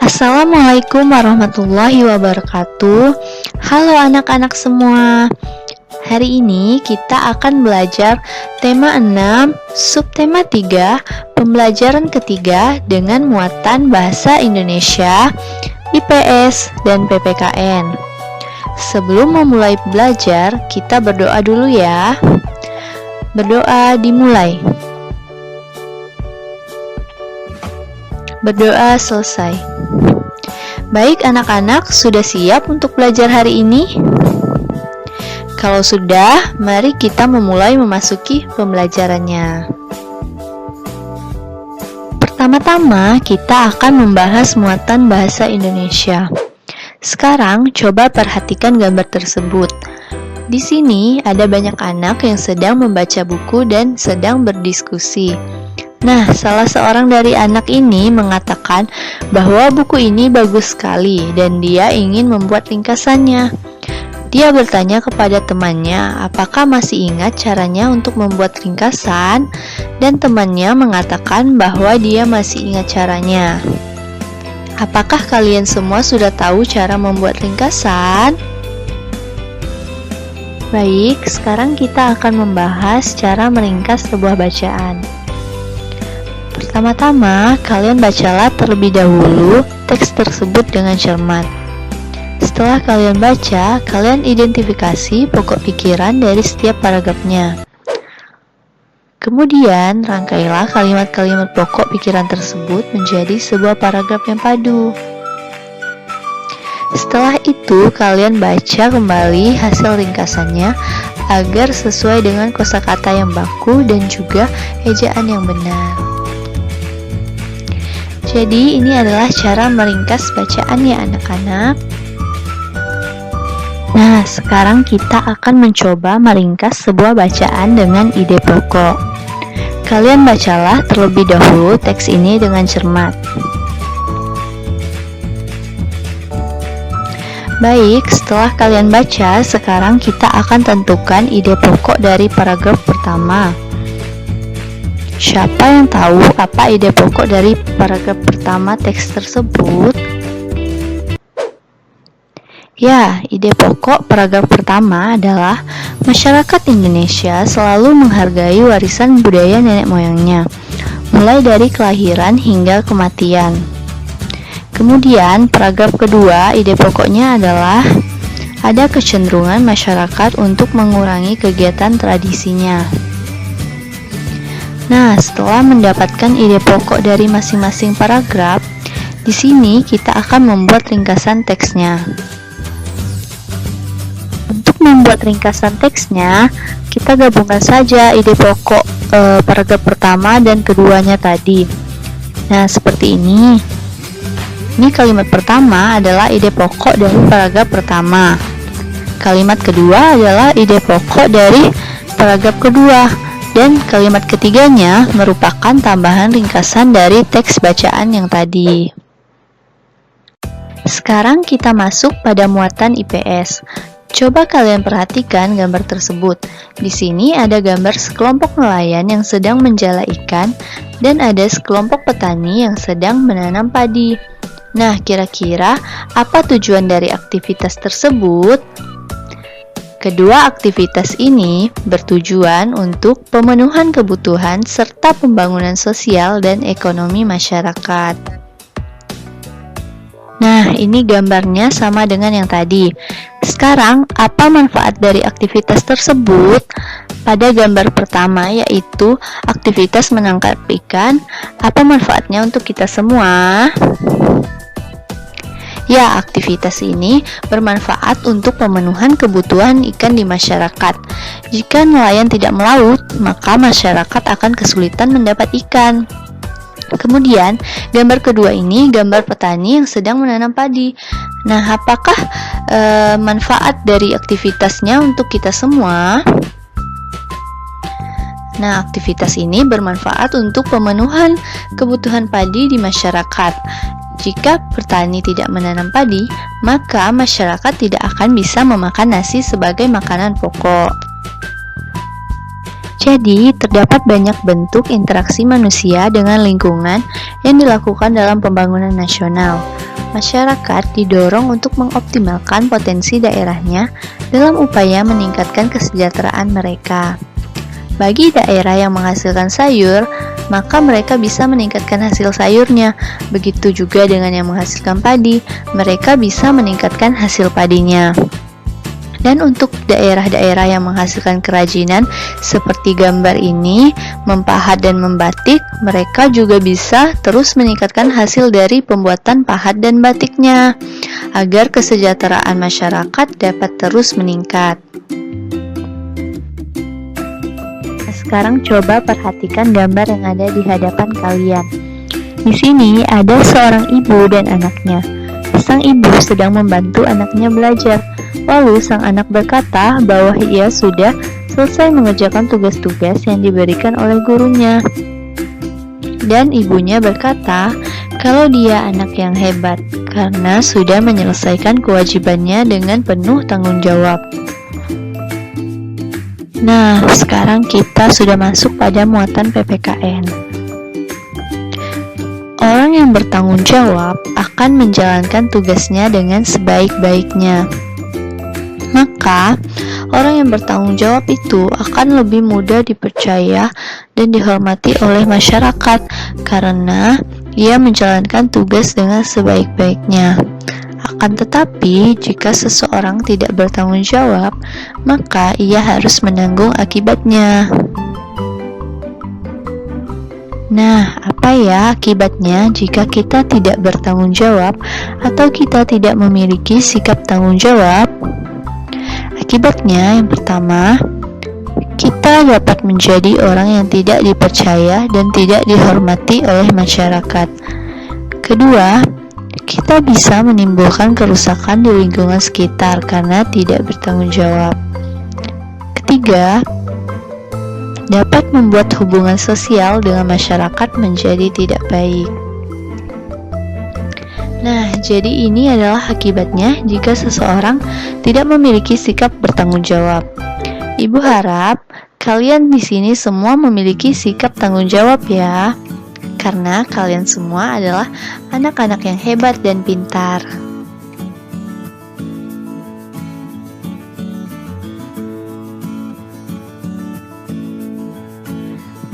Assalamualaikum warahmatullahi wabarakatuh. Halo anak-anak semua. Hari ini kita akan belajar tema 6, subtema 3, pembelajaran ketiga dengan muatan bahasa Indonesia, IPS, dan PPKN. Sebelum memulai belajar, kita berdoa dulu ya. Berdoa dimulai. Berdoa selesai. Baik anak-anak, sudah siap untuk belajar hari ini? Kalau sudah, mari kita memulai memasuki pembelajarannya. Pertama-tama, kita akan membahas muatan bahasa Indonesia. Sekarang, coba perhatikan gambar tersebut. Di sini ada banyak anak yang sedang membaca buku dan sedang berdiskusi. Nah, salah seorang dari anak ini mengatakan bahwa buku ini bagus sekali dan dia ingin membuat ringkasannya. Dia bertanya kepada temannya, apakah masih ingat caranya untuk membuat ringkasan? Dan temannya mengatakan bahwa dia masih ingat caranya. Apakah kalian semua sudah tahu cara membuat ringkasan? Baik, sekarang kita akan membahas cara meringkas sebuah bacaan. Pertama-tama, kalian bacalah terlebih dahulu teks tersebut dengan cermat. Setelah kalian baca, kalian identifikasi pokok pikiran dari setiap paragrafnya. Kemudian, rangkailah kalimat-kalimat pokok pikiran tersebut menjadi sebuah paragraf yang padu. Setelah itu, kalian baca kembali hasil ringkasannya agar sesuai dengan kosakata yang baku dan juga ejaan yang benar. Jadi ini adalah cara meringkas bacaan ya anak-anak. Nah, sekarang kita akan mencoba meringkas sebuah bacaan dengan ide pokok. Kalian bacalah terlebih dahulu teks ini dengan cermat. Baik, setelah kalian baca, sekarang kita akan tentukan ide pokok dari paragraf pertama. Siapa yang tahu apa ide pokok dari paragraf pertama teks tersebut? Ya, ide pokok paragraf pertama adalah masyarakat Indonesia selalu menghargai warisan budaya nenek moyangnya, mulai dari kelahiran hingga kematian. Kemudian, paragraf kedua, ide pokoknya adalah ada kecenderungan masyarakat untuk mengurangi kegiatan tradisinya. Nah, setelah mendapatkan ide pokok dari masing-masing paragraf, di sini kita akan membuat ringkasan teksnya. Untuk membuat ringkasan teksnya, kita gabungkan saja ide pokok paragraf pertama dan keduanya tadi. Nah, seperti ini. Ini kalimat pertama adalah ide pokok dari paragraf pertama. Kalimat kedua adalah ide pokok dari paragraf kedua. Dan kalimat ketiganya merupakan tambahan ringkasan dari teks bacaan yang tadi. Sekarang kita masuk pada muatan IPS. Coba kalian perhatikan gambar tersebut. Di sini ada gambar sekelompok nelayan yang sedang menjala ikan dan ada sekelompok petani yang sedang menanam padi. Nah, kira-kira apa tujuan dari aktivitas tersebut? Kedua aktivitas ini bertujuan untuk pemenuhan kebutuhan serta pembangunan sosial dan ekonomi masyarakat. Nah, ini gambarnya sama dengan yang tadi. Sekarang, apa manfaat dari aktivitas tersebut? Pada gambar pertama, yaitu aktivitas menangkap ikan, apa manfaatnya untuk kita semua? Ya, aktivitas ini bermanfaat untuk pemenuhan kebutuhan ikan di masyarakat. Jika nelayan tidak melaut, maka masyarakat akan kesulitan mendapat ikan. Kemudian, gambar kedua ini gambar petani yang sedang menanam padi. Nah, apakah manfaat dari aktivitasnya untuk kita semua? Nah, aktivitas ini bermanfaat untuk pemenuhan kebutuhan padi di masyarakat. Jika petani tidak menanam padi, maka masyarakat tidak akan bisa memakan nasi sebagai makanan pokok. Jadi, terdapat banyak bentuk interaksi manusia dengan lingkungan yang dilakukan dalam pembangunan nasional. Masyarakat didorong untuk mengoptimalkan potensi daerahnya dalam upaya meningkatkan kesejahteraan mereka. Bagi daerah yang menghasilkan sayur, maka mereka bisa meningkatkan hasil sayurnya. Begitu juga dengan yang menghasilkan padi, mereka bisa meningkatkan hasil padinya. Dan untuk daerah-daerah yang menghasilkan kerajinan seperti gambar ini, mempahat dan membatik, mereka juga bisa terus meningkatkan hasil dari pembuatan pahat dan batiknya, agar kesejahteraan masyarakat dapat terus meningkat. Sekarang coba perhatikan gambar yang ada di hadapan kalian. Di sini ada seorang ibu dan anaknya. Sang ibu sedang membantu anaknya belajar. Lalu sang anak berkata bahwa ia sudah selesai mengerjakan tugas-tugas yang diberikan oleh gurunya. Dan ibunya berkata kalau dia anak yang hebat karena sudah menyelesaikan kewajibannya dengan penuh tanggung jawab. Nah, sekarang kita sudah masuk pada muatan PPKN. Orang yang bertanggung jawab akan menjalankan tugasnya dengan sebaik-baiknya. Maka, orang yang bertanggung jawab itu akan lebih mudah dipercaya dan dihormati oleh masyarakat karena ia menjalankan tugas dengan sebaik-baiknya. Akan tetapi, jika seseorang tidak bertanggung jawab, maka ia harus menanggung akibatnya. Nah, apa ya akibatnya jika kita tidak bertanggung jawab atau kita tidak memiliki sikap tanggung jawab? Akibatnya, yang pertama, kita dapat menjadi orang yang tidak dipercaya dan tidak dihormati oleh masyarakat. Kedua, kita bisa menimbulkan kerusakan di lingkungan sekitar karena tidak bertanggung jawab. Ketiga, dapat membuat hubungan sosial dengan masyarakat menjadi tidak baik. Nah, jadi ini adalah akibatnya jika seseorang tidak memiliki sikap bertanggung jawab. Ibu harap kalian di sini semua memiliki sikap tanggung jawab ya. Karena kalian semua adalah anak-anak yang hebat dan pintar.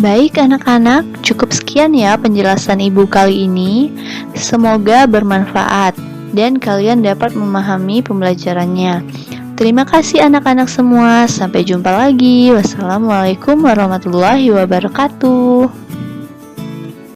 Baik anak-anak, cukup sekian ya penjelasan ibu kali ini. Semoga bermanfaat dan kalian dapat memahami pembelajarannya. Terima kasih anak-anak semua. Sampai jumpa lagi. Wassalamualaikum warahmatullahi wabarakatuh.